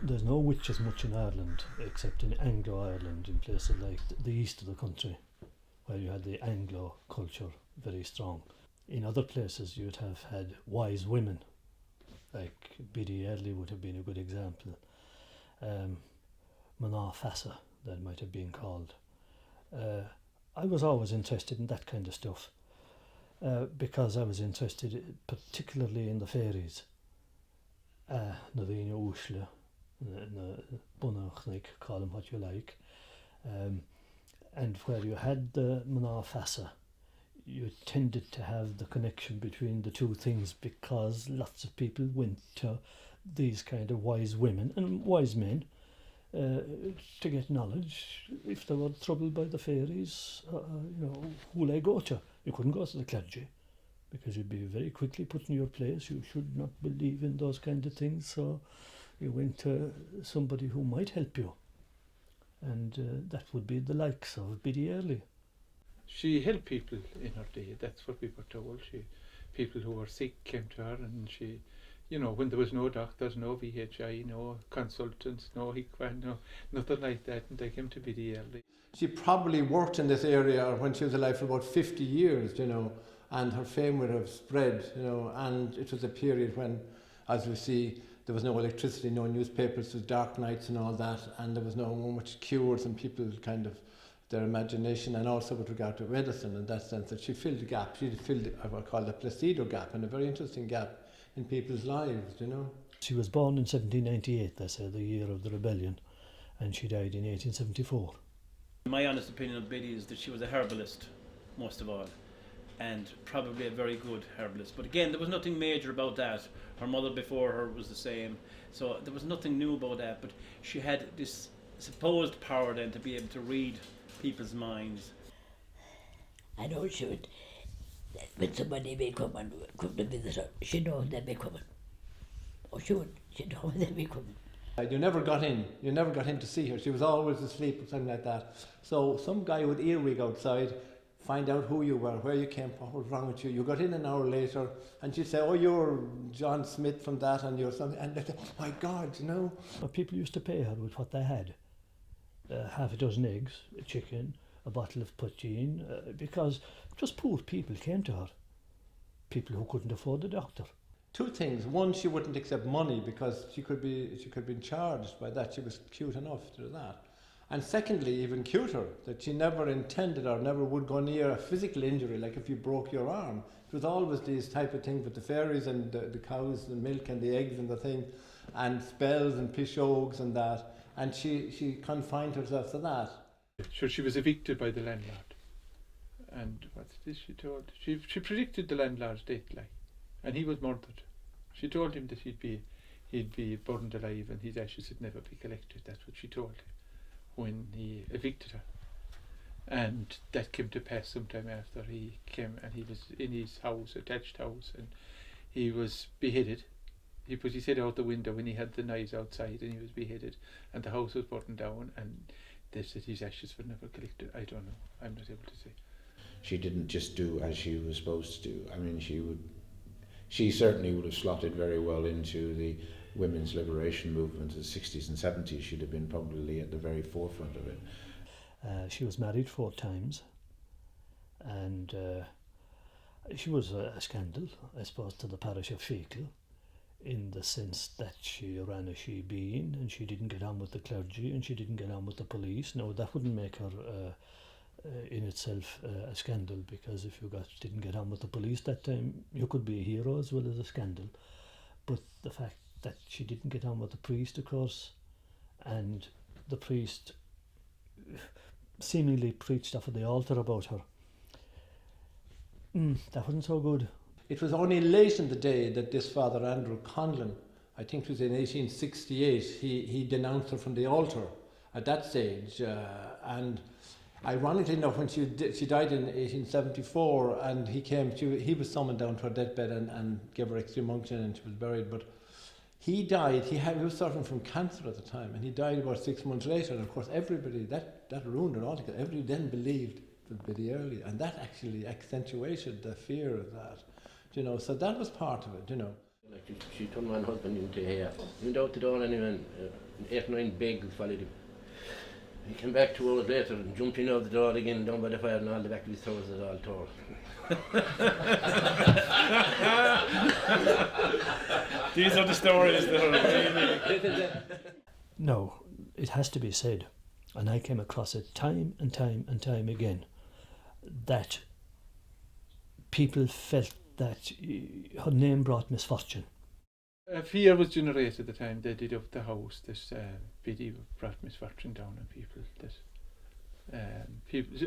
There's no witches much in Ireland, except in Anglo-Ireland, in places like the east of the country, where you had the Anglo culture very strong. In other places you'd have had wise women, like Biddy Early would have been a good example. Mana Fassa, that might have been called. I was always interested in that kind of stuff, because I was interested particularly in the fairies. Navina Ushla, Bunach, call them what you like. And where you had the Mana Fassa, you tended to have the connection between the two things, because lots of people went to these kind of wise women and wise men to get knowledge. If they were troubled by the fairies, who they go to? You couldn't go to the clergy, because you'd be very quickly put in your place. You should not believe in those kind of things, so you went to somebody who might help you, and that would be the likes of Biddy Early. She helped people in her day, that's what we were told. People who were sick came to her, and she, when there was no doctors, no VHI, no consultants, no HICVA, no nothing like that, and they came to Biddy Early. She probably worked in this area when she was alive for about 50 years, and her fame would have spread, and it was a period when, as we see, there was no electricity, no newspapers, there was dark nights and all that, and there was no much cures, and people kind of, their imagination, and also with regard to medicine, in that sense, that she filled a gap. She filled what I call the Placido gap, and a very interesting gap in people's lives, She was born in 1798, they say, the year of the rebellion, and she died in 1874. My honest opinion of Biddy is that she was a herbalist, most of all, and probably a very good herbalist. But again, there was nothing major about that. Her mother before her was the same, so there was nothing new about that, but she had this supposed power then to be able to read people's minds. I know she would, when somebody may come to visit her, she'd know when they may come. Or she'd know when they may come. You never got in to see her. She was always asleep or something like that. So some guy would earwig outside, find out who you were, where you came from, what was wrong with you. You got in an hour later, and she'd say, "Oh, you're John Smith from that, and you're something." And they'd say, "My God, But people used to pay her with what they had. Half a dozen eggs, a chicken, a bottle of poteen, because just poor people came to her. People who couldn't afford a doctor. Two things. One, she wouldn't accept money because she could be charged by that. She was cute enough to do that. And secondly, even cuter, that she never intended or never would go near a physical injury, like if you broke your arm. It was always these type of things with the fairies and the cows and milk and the eggs and the thing, and spells and pishogues and that. And she confined herself to that. Sure, she was evicted by the landlord. And what's this she told? She predicted the landlord's death, and he was murdered. She told him that he'd be burned alive and his ashes would never be collected. That's what she told him when he evicted her. And that came to pass sometime after he came, and he was in his house, attached house, and he was beheaded. He put his head out the window when he had the knives outside, and he was beheaded, and the house was burned down, and they said his ashes were never collected. I don't know. I'm not able to say. She didn't just do as she was supposed to do. I mean, she certainly would have slotted very well into the women's liberation movement of the 60s and 70s. She'd have been probably at the very forefront of it. She was married 4 times, and she was a scandal, I suppose, to the parish of Feakle, in the sense that she ran a shebeen and she didn't get on with the clergy and she didn't get on with the police. Now, that wouldn't make her in itself a scandal, because if you didn't get on with the police that time, you could be a hero as well as a scandal. But the fact that she didn't get on with the priest, of course, and the priest seemingly preached off of the altar about her, that wasn't so good. It was only late in the day that this Father Andrew Conlon, I think it was in 1868, he denounced her from the altar at that stage. And ironically enough, when she died in 1874, and he was summoned down to her deathbed and gave her extreme unction, and she was buried. But he died, he was suffering from cancer at the time, and he died about 6 months later. And of course, everybody, that ruined it altogether. Everybody then believed it was Biddy Early, and that actually accentuated the fear of that. you know, so that was part of it, you know. Like she turned my husband into here. He went out the door anyway, and 8 or 9 beggars followed him. He came back 2 hours later and jumped in out the door again, down by the fire, and all the back of his trousers all tore. These are the stories that are really... No, it has to be said, and I came across it time and time and time again, that people felt that her name brought misfortune. Fear was generated at the time they did up the house. This Biddy brought misfortune down on people. That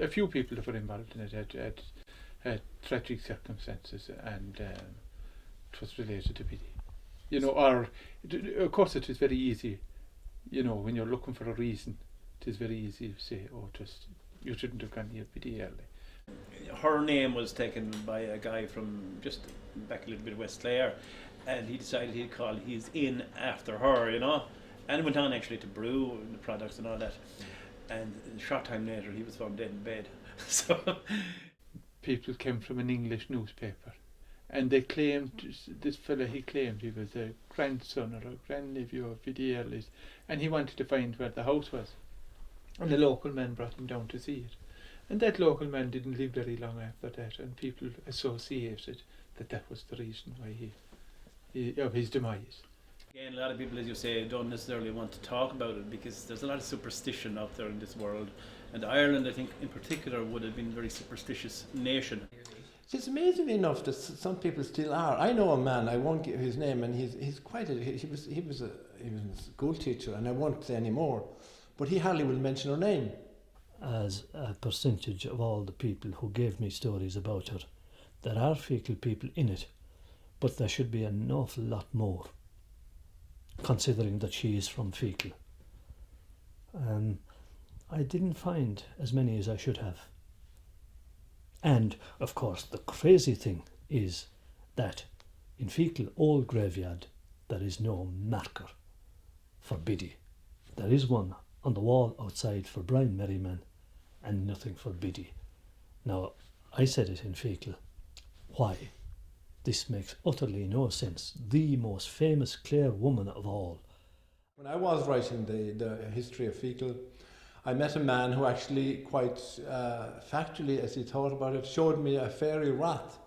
a few people that were involved in it had tragic circumstances, and it was related to Biddy. You know, or of course it is very easy. You know, when you're looking for a reason, it is very easy to say, "Oh, just you shouldn't have gone near Biddy Early." Her name was taken by a guy from just back a little bit West Clare, and he decided he'd call his inn after her, you know, and went on actually to brew the products and all that. And a short time later, he was found dead in bed. So people came from an English newspaper, and they claimed this fella. He claimed he was a grandson or a grandnephew of Biddy Early's, and he wanted to find where the house was. And the local man brought him down to see it. And that local man didn't live very long after that, and people associated that was the reason why he of his demise. again, a lot of people, as you say, don't necessarily want to talk about it because there's a lot of superstition out there in this world. And Ireland, I think, in particular, would have been a very superstitious nation. It's amazing enough that some people still are. I know a man, I won't give his name, and he's quite he was a school teacher, and I won't say any more, but he hardly will mention her name. As a percentage of all the people who gave me stories about her, there are Feakle people in it, but there should be an awful lot more, considering that she is from Feakle. I didn't find as many as I should have. And, of course, the crazy thing is that in Feakle old graveyard there is no marker for Biddy. There is one on the wall outside for Brian Merriman and nothing for Biddy. Now, I said it in Feakle. Why? This makes utterly no sense. The most famous Clare woman of all. When I was writing the history of Feakle, I met a man who actually quite factually, as he thought about it, showed me a fairy wrath.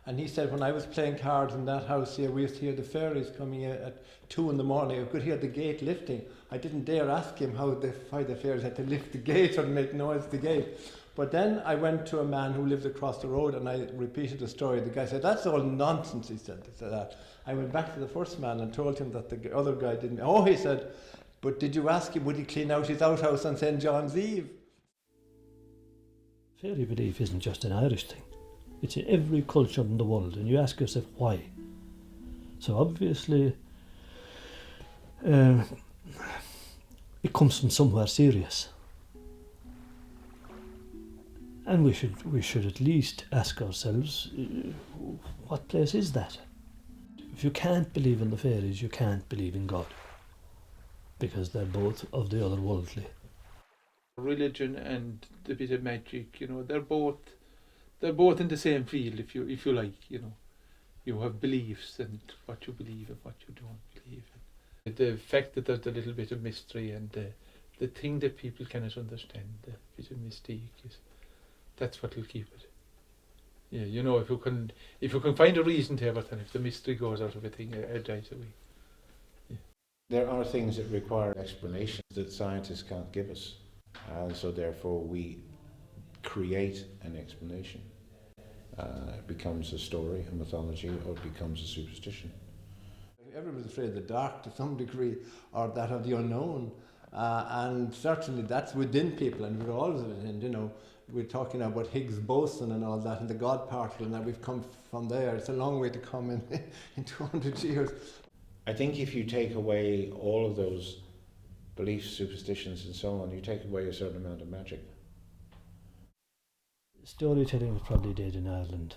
And he said when I was playing cards in that house here, we used to hear the fairies coming in at 2 in the morning. I could hear the gate lifting. I didn't dare ask him why the fairies had to lift the gate or make noise at the gate. But then I went to a man who lived across the road and I repeated the story. The guy said, "That's all nonsense," he said. I went back to the first man and told him that the other guy didn't. Oh, he said, "But did you ask him, would he clean out his outhouse on St. John's Eve?" Fairy belief isn't just an Irish thing. It's in every culture in the world, and you ask yourself why. So obviously it comes from somewhere serious. And we should at least ask ourselves, what place is that? If you can't believe in the fairies, you can't believe in God, because they're both of the otherworldly. Religion and the bit of magic, they're both in the same field, if you like, You have beliefs and what you believe and what you don't believe. And the fact that there's a little bit of mystery and the thing that people cannot understand, the bit of mystique, that's what will keep it. Yeah, if you can find a reason to everything, if the mystery goes out of a thing, it dies away. Yeah. There are things that require explanations that scientists can't give us, and so therefore we create an explanation. It becomes a story, a mythology, or it becomes a superstition. Everybody's afraid of the dark to some degree, or that of the unknown, and certainly that's within people, and we're always within, We're talking about Higgs boson and all that, and the God particle, and that we've come from there. It's a long way to come in 200 years. I think if you take away all of those beliefs, superstitions and so on, you take away a certain amount of magic. Storytelling is probably dead in Ireland,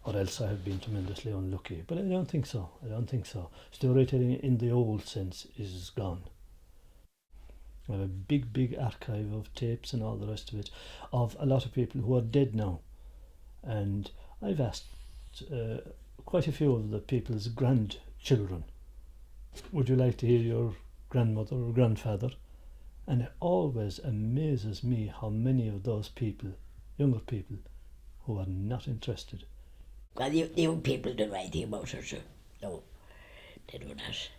or else I have been tremendously unlucky. But I don't think so. Storytelling in the old sense is gone. I have a big archive of tapes and all the rest of it, of a lot of people who are dead now. And I've asked lost quite a few of the people's grandchildren. Would you like to hear your grandmother or grandfather? And it always amazes me how many of those people, younger people, who are not interested. Well, the young people don't know anything about her, so no, they do not.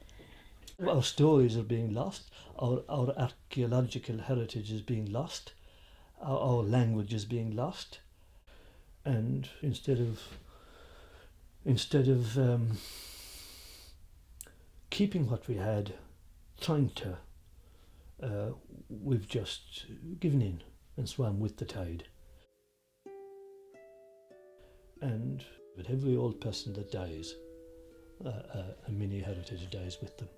Our stories are being lost, our archaeological heritage is being lost, our language is being lost, and instead of keeping what we had, trying to, we've just given in and swam with the tide. And with every old person that dies, a mini heritage dies with them.